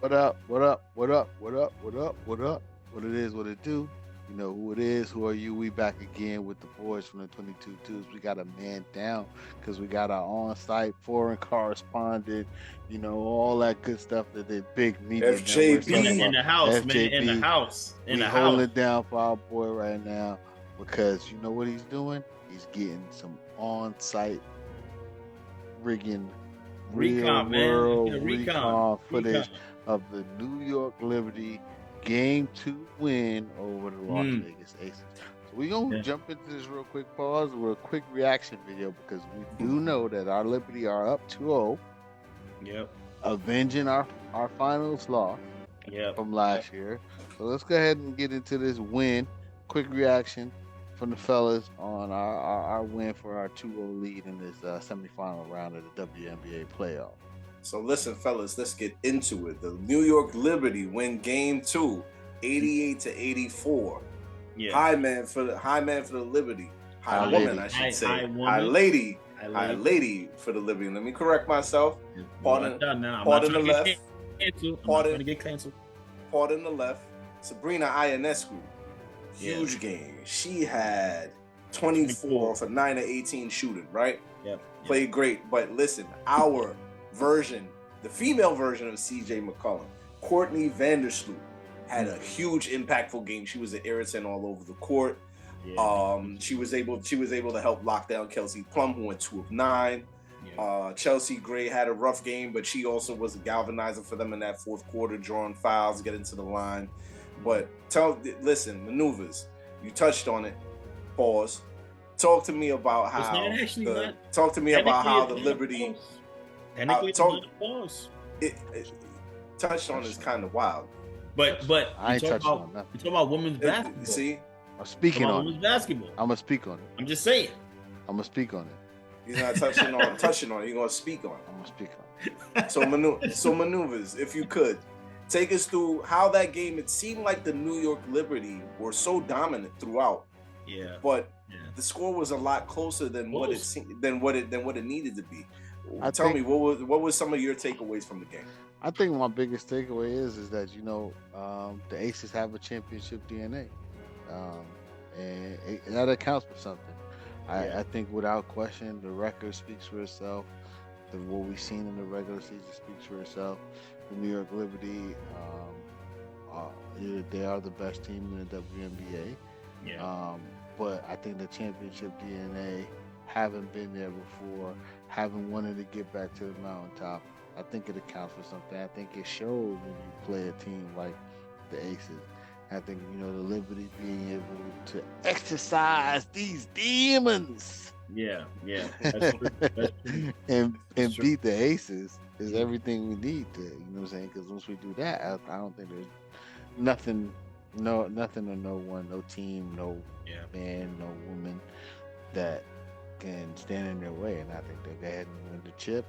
What up? What up? What up? What up? What up? What up? What it is? What it do? You know who it is? Who are you? We back again with the boys from the 22 Twos. We got a man down because we got our on-site foreign correspondent. You know all that good stuff that the big media networks talk In about. the house, man. FJB. In the house. In We the holding house. it down for our boy right now because you know what he's doing? He's getting some on-site rigging, Recon, man. real-world Yeah, recon footage Recon. of the New York Liberty Game 2 win over the Las Vegas Aces. So we're going to jump into this real quick pause, real quick reaction video because we do know that our Liberty are up 2-0. Yep. Avenging our finals loss from last year. So let's go ahead and get into this win. Quick reaction from the fellas on our win for our 2-0 lead in this semifinal round of the WNBA playoff. So listen, fellas, let's get into it. The New York Liberty win Game 2, 88-84. Yeah. High man for the Liberty. High woman, I should say. High lady. High lady for the Liberty. Let me correct myself. Pardon the left. Pardon to get canceled. Pardon the left. Sabrina Ionescu. Huge game. She had 24 for 9 of 18 shooting, right? Yep. Played great. But listen, our version, the female version of CJ McCollum, Courtney Vandersloot, had a huge impactful game. She was an irritant all over the court. She was able to help lock down Kelsey Plum, who went 2 of 9. Chelsea Gray had a rough game, but she also was a galvanizer for them in that fourth quarter, drawing fouls, getting to the line. But listen, maneuvers. You touched on it. Pause. Talk to me about how the Liberty. Touched on is kind of wild. But I ain't touching on nothing. You talk about women's basketball. You see, I'm speaking on women's basketball. I'm gonna speak on it. I'm just saying. I'm gonna speak on it. He's not touching on it. You're gonna speak on it. I'm gonna speak on it. So maneuvers, if you could take us through how that game. It seemed like the New York Liberty were so dominant throughout. Yeah. But the score was a lot closer than what it needed to be. Tell me what was some of your takeaways from the game? I think my biggest takeaway is that the Aces have a championship DNA, and that accounts for something. I think without question the record speaks for itself. What we've seen in the regular season speaks for itself. The New York Liberty, they are the best team in the WNBA. Yeah. But I think the championship DNA, having been there before, having wanted to get back to the mountaintop, I think it accounts for something. I think it shows when you play a team like the Aces. I think, the Liberty being able to exercise these demons. Yeah. That's true. and beat the Aces is everything we need to, because once we do that, I don't think there's nothing or no one, no team, no man, no woman that can stand in their way. And I think they go ahead and win the chip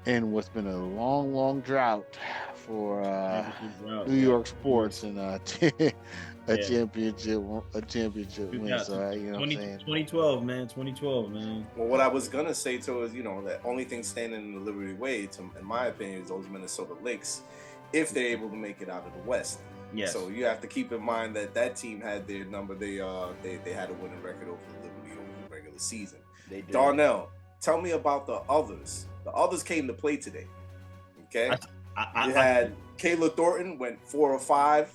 and what's been a long drought for New York sports and a championship win. So what I'm saying? 2012, man. 2012, man. Well, what I was gonna say too is, the only thing standing in the Liberty way, in my opinion, is those Minnesota Lynx, if they're able to make it out of the West. Yes. So you have to keep in mind that team had their number. They had a winning record over the Liberty over the regular season. They did. Darnell, tell me about the others. The others came to play today. Okay. You had Kayla Thornton went 4 of 5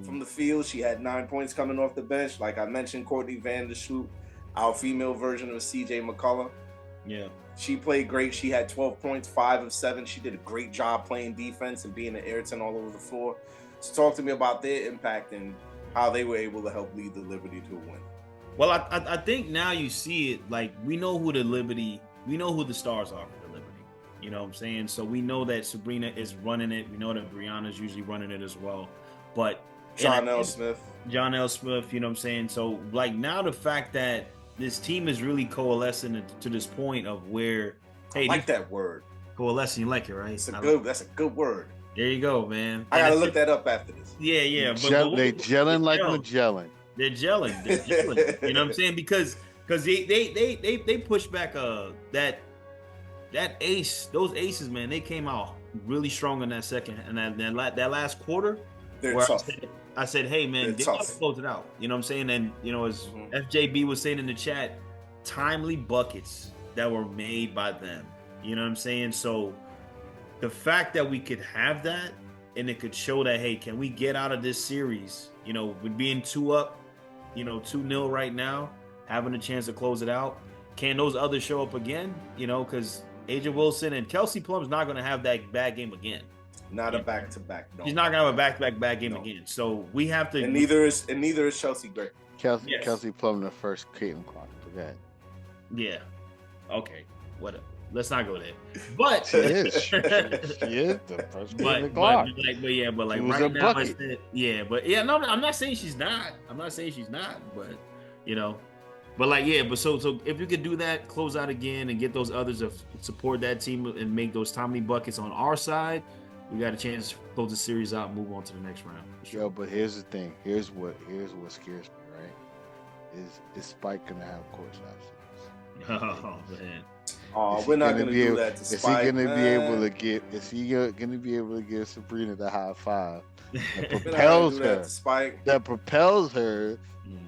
from the field. She had 9 points coming off the bench. Like I mentioned, Courtney Vandersloot, our female version of CJ McCollum. Yeah. She played great. She had 12 points, 5 of 7. She did a great job playing defense and being an irritant all over the floor. So talk to me about their impact and how they were able to help lead the Liberty to a win. Well, I think now you see it, like we know who the stars are for the Liberty. You know what I'm saying? So we know that Sabrina is running it. We know that Brianna's usually running it as well. But John L. Smith, you know what I'm saying? So like now the fact that this team is really coalescing to this point of where, hey, I like that word. Coalescing, you like it, right? That's a good word. There you go, man. I gotta look that up after this. Yeah. They gelling like Magellan. They're gelling. You know what I'm saying? Because they push back that those aces, man, they came out really strong in that second and that last quarter. They're where tough. I said, hey man, They're they tough. gotta close it out. You know what I'm saying? And as FJB was saying in the chat, timely buckets that were made by them. You know what I'm saying? So the fact that we could have that and it could show that, hey, can we get out of this series? With being 2-up, 2-0 right now, having a chance to close it out. Can those others show up again? Because Asia Wilson and Kelsey Plum's not going to have that bad game again. Not a back-to-back. No. He's not going to have a back-to-back bad game again. So we have to. And neither is Chelsea Gray. Kelsey Plum the first Caitlin Clark. Forget. Yeah. Okay. Whatever. Let's not go there. But she is the first Caitlin Clark. But like right now, no, I'm not saying she's not. But so if you could do that, close out again and get those others to support that team and make those timely buckets on our side, we got a chance to close the series out and move on to the next round. Sure. Yo, but here's the thing. Here's what scares me, right? Is Spike gonna have courtside series? Oh man. Oh, we're not gonna do that to Spike. Is he gonna be able to give Sabrina the high five that propels her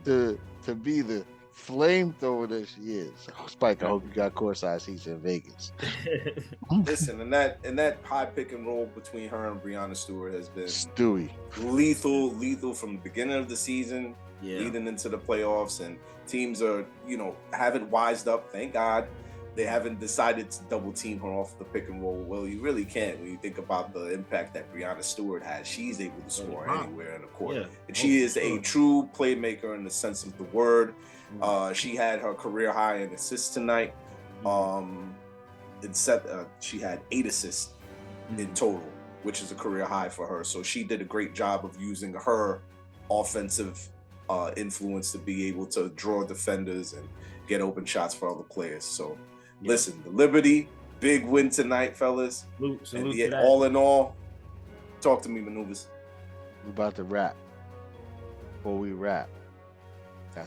to be the flamethrower that she is? Oh, Spike, I hope you got courtside seats in Vegas. Listen, and that high pick and roll between her and Breanna Stewart has been Stewie. lethal from the beginning of the season, leading into the playoffs, and teams are haven't wised up. Thank God they haven't decided to double team her off the pick and roll. Well, you really can't when you think about the impact that Breanna Stewart has. She's able to score anywhere in the court, and she is a true playmaker in the sense of the word. She had her career high in assists tonight. She had 8 assists in total, which is a career high for her. So she did a great job of using her offensive influence to be able to draw defenders and get open shots for other players. So listen, the Liberty, big win tonight, fellas. Salute all in all, talk to me, Maneuvers. We're about to wrap. Before we wrap, I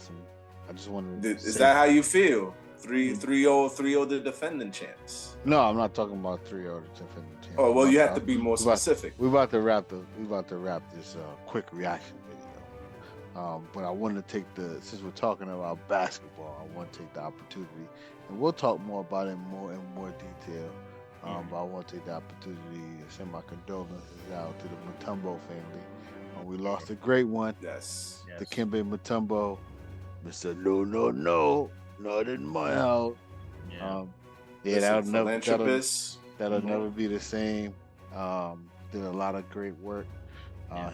just want to. Is that how you feel? 3-0 the defending champs. No, I'm not talking about 3-0 the defending champs. Oh well, you have to be more specific. We're about to wrap this quick reaction video. But I want to take since we're talking about basketball, I want to take the opportunity, and we'll talk more about it in more detail. But I want to take the opportunity to send my condolences out to the Mutombo family. We lost a great one. Yes. The Kimbe Mutombo. Mr. No, not in my house. That'll never be the same. Did a lot of great work,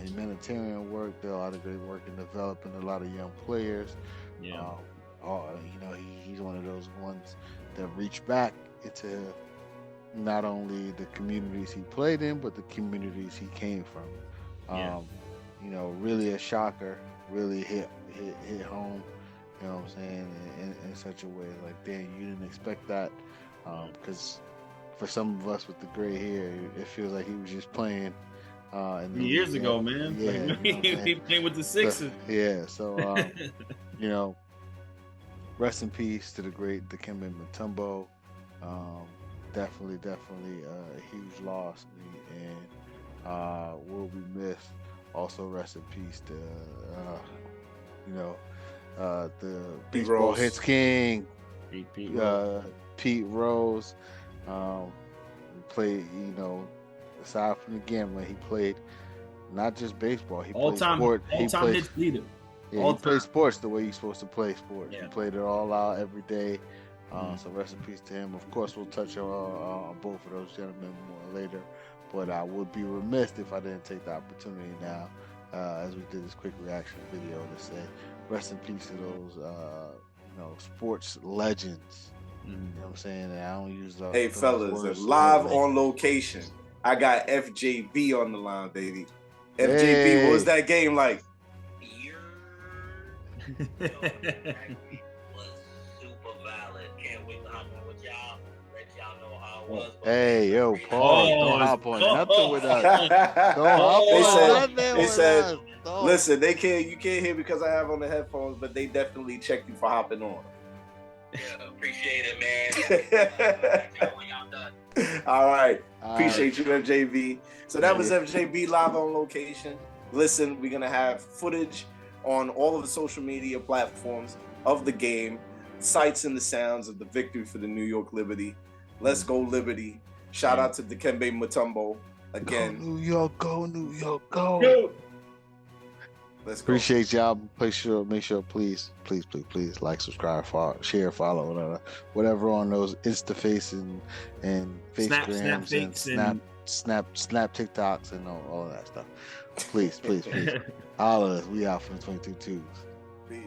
humanitarian work. Did a lot of great work in developing a lot of young players. He's one of those ones that reach back into not only the communities he played in, but the communities he came from. Really a shocker. Really hit home. You know what I'm saying? In such a way, like, damn, you didn't expect that. Because for some of us with the gray hair, it feels like he was just playing. Years ago, man. Yeah, he played with the Sixers. Rest in peace to the great Dikembe Mutombo. Definitely a huge loss, and will be missed. Also, rest in peace to the baseball hits king, Pete Rose. He played, aside from the gambling, he played not just baseball. He played sport. All-time hits leader. Yeah, he played sports the way you're supposed to play sports. Yeah. He played it all out every day. So rest in peace to him. Of course, we'll touch on both of those gentlemen more later. But I would be remiss if I didn't take the opportunity now, as we did this quick reaction video, to say rest in peace to those, sports legends. You know what I'm saying? And I don't use those. Hey, fellas, live on location. I got FJB on the line, baby. FJB, what was that game like? Was super valid. Can't wait to hop on with y'all. Let y'all know how it was. Hey, yo, Paul, don't hop on nothing with us. Don't hop on nothing with us. Listen, you can't hear because I have on the headphones, but they definitely checked you for hopping on. Yeah, appreciate it, man. When y'all done. All right. All Appreciate you, FJB. So that was FJB live on location. Listen, we're going to have footage on all of the social media platforms of the game, sights and the sounds of the victory for the New York Liberty. Let's go, Liberty. Shout out to Dikembe Mutombo again. Go New York, go New York, go. Let's go. Appreciate y'all. Make sure, please like, subscribe, share, follow, whatever on those Insta Face and Facegrams and Snap TikToks and all that stuff. Please. All of us. We out from the 22 twos. Peace.